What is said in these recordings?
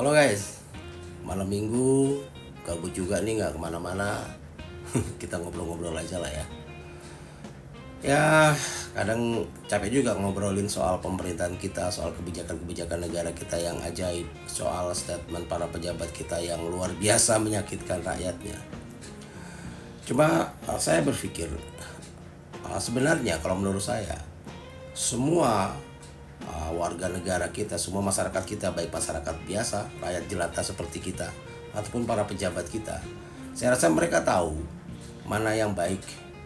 Halo guys, malam minggu gabut juga nih, nggak kemana-mana. Kita ngobrol-ngobrol aja lah ya. Ya, kadang capek juga ngobrolin soal pemerintahan kita, soal kebijakan-kebijakan negara kita yang ajaib, soal statement para pejabat kita yang luar biasa menyakitkan rakyatnya. Cuma saya berpikir, sebenarnya kalau menurut saya, semua warga negara kita, semua masyarakat kita, baik masyarakat biasa, rakyat jelata seperti kita, ataupun para pejabat kita, saya rasa mereka tahu mana yang baik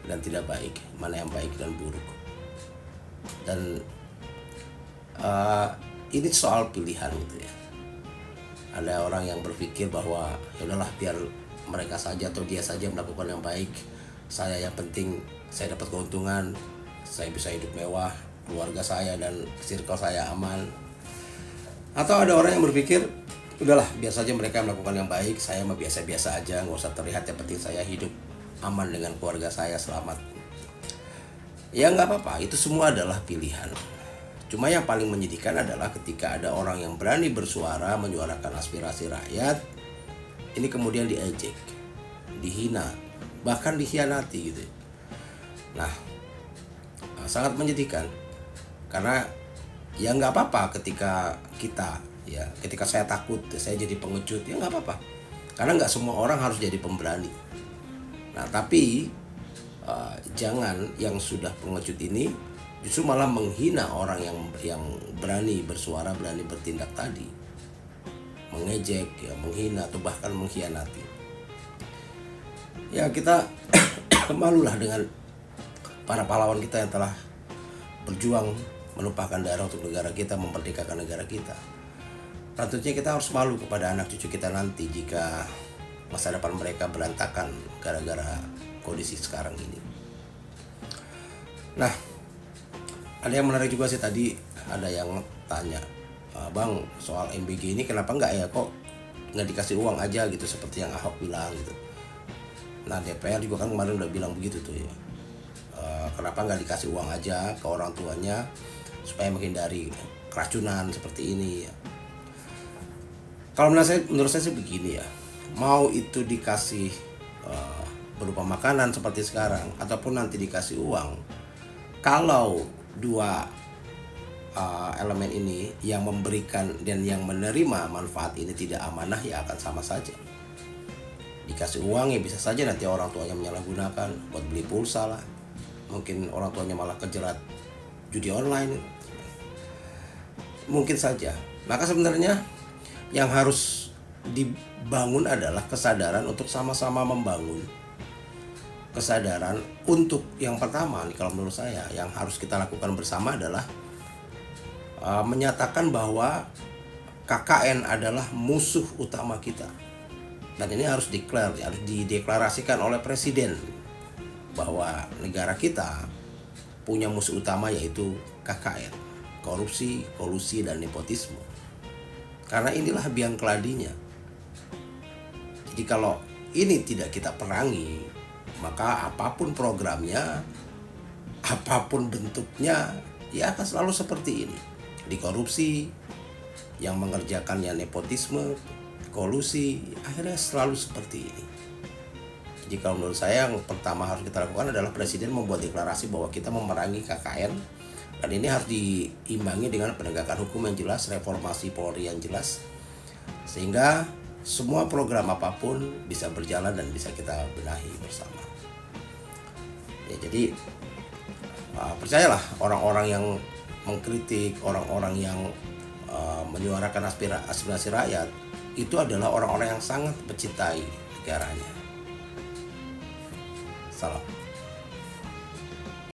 dan tidak baik, mana yang baik dan buruk. Dan ini soal pilihan gitu ya. Ada orang yang berpikir bahwa ya udahlah, biar mereka saja atau dia saja melakukan yang baik, saya yang penting saya dapat keuntungan, saya bisa hidup mewah, keluarga saya dan circle saya aman. Atau ada orang yang berpikir, udahlah biar saja mereka melakukan yang baik, saya mah biasa-biasa aja, nggak usah terlihat, yang penting saya hidup aman dengan keluarga saya, selamat. Ya nggak apa-apa, itu semua adalah pilihan. Cuma yang paling menyedihkan adalah ketika ada orang yang berani bersuara, menyuarakan aspirasi rakyat, ini kemudian diejek, dihina, bahkan dikhianati gitu. Nah, sangat menyedihkan. Karena ya nggak apa-apa ketika ketika saya takut, saya jadi pengecut, ya nggak apa-apa. Karena nggak semua orang harus jadi pemberani. Nah, tapi jangan yang sudah pengecut ini justru malah menghina orang yang berani bersuara, berani bertindak tadi, mengejek, ya, menghina atau bahkan mengkhianati. Ya kita malulah dengan para pahlawan kita yang telah berjuang menumpahkan darah untuk negara kita, memerdekakan negara kita. Tentunya kita harus malu kepada anak cucu kita nanti jika masa depan mereka berantakan gara-gara kondisi sekarang ini. Nah, ada yang menarik juga sih tadi, ada yang tanya, Bang, soal MBG ini kenapa enggak ya, kok nggak dikasih uang aja gitu seperti yang Ahok bilang gitu. Nah, DPR juga kan kemarin udah bilang begitu tuh ya. Kenapa nggak dikasih uang aja ke orang tuanya supaya menghindari keracunan seperti ini ya. Kalau menurut saya sih begini ya, mau itu dikasih berupa makanan seperti sekarang ataupun nanti dikasih uang, kalau dua elemen ini, yang memberikan dan yang menerima manfaat ini tidak amanah, ya akan sama saja. Dikasih uang ya bisa saja nanti orang tuanya menyalahgunakan buat beli pulsa lah, mungkin orang tuanya malah kejerat judi online, mungkin saja. Maka sebenarnya yang harus dibangun adalah kesadaran untuk sama-sama membangun. Kesadaran untuk yang pertama nih, kalau menurut saya yang harus kita lakukan bersama adalah menyatakan bahwa KKN adalah musuh utama kita. Dan ini harus dideklarasikan oleh presiden bahwa negara kita punya musuh utama, yaitu KKN, korupsi, kolusi, dan nepotisme. Karena inilah biang keladinya. Jadi kalau ini tidak kita perangi, maka apapun programnya, apapun bentuknya, ya akan selalu seperti ini. Dikorupsi, yang mengerjakannya nepotisme, kolusi, akhirnya selalu seperti ini. Jadi kalau menurut saya yang pertama harus kita lakukan adalah presiden membuat deklarasi bahwa kita memerangi KKN, dan ini harus diimbangi dengan penegakan hukum yang jelas, reformasi Polri yang jelas, sehingga semua program apapun bisa berjalan dan bisa kita benahi bersama. Ya, jadi percayalah, orang-orang yang mengkritik, orang-orang yang menyuarakan aspirasi rakyat, itu adalah orang-orang yang sangat mencintai negaranya. Salam.